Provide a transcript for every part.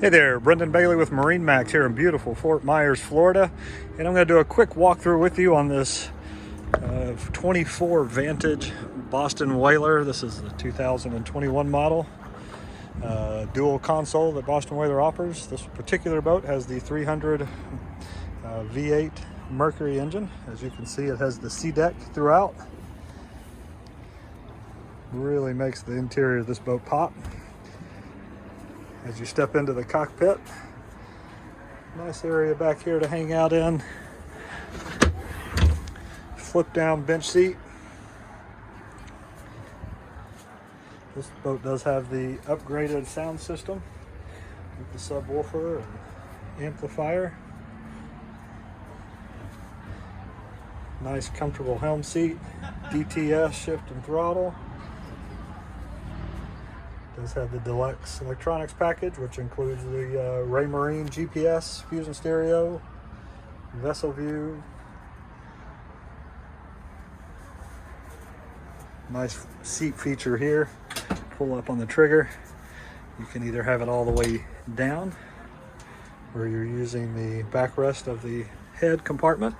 Hey there, Brendan Bailey with MarineMax here in beautiful Fort Myers, Florida. And I'm going to do a quick walkthrough with you on this 24 Vantage Boston Whaler. This is the 2021 model. Dual console that Boston Whaler offers. This particular boat has the 300 V8 Mercury engine. As you can see, it has the sea deck throughout. Really makes the interior of this boat pop. As you step into the cockpit, nice area back here to hang out in. Flip down bench seat. This boat does have the upgraded sound system with the subwoofer and amplifier. Nice comfortable helm seat, DTS shift and throttle. Does have the deluxe electronics package, which includes the Raymarine GPS, fusion stereo, vessel view. Nice seat feature here. Pull up on the trigger. You can either have it all the way down, or you're using the backrest of the head compartment.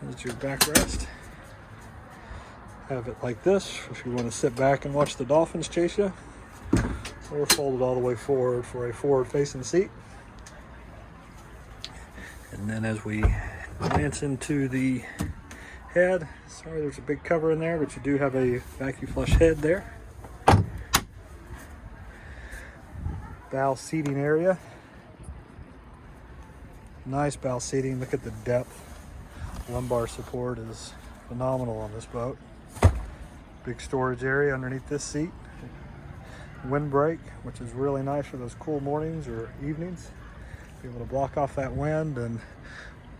That's your backrest. Have it like this if you want to sit back and watch the dolphins chase you, or fold it all the way forward for a forward-facing seat. And then as we glance into the head, sorry there's a big cover in there, but you do have a vacuum flush head there. Bow seating area. Nice bow seating. Look at the depth. Lumbar support is phenomenal on this boat. Big storage area underneath this seat. Windbreak, which is really nice for those cool mornings or evenings. Be able to block off that wind, and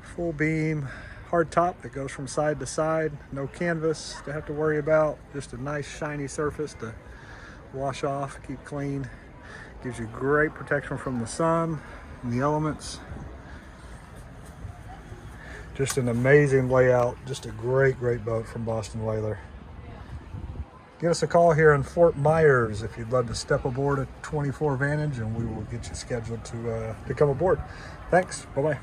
full beam hard top that goes from side to side. No canvas to have to worry about. Just a nice shiny surface to wash off, keep clean. Gives you great protection from the sun and the elements. Just an amazing layout. Just a great boat from Boston Whaler. Give us a call here in Fort Myers if you'd love to step aboard a 24 Vantage, and we will get you scheduled to come aboard. Thanks. Bye-bye.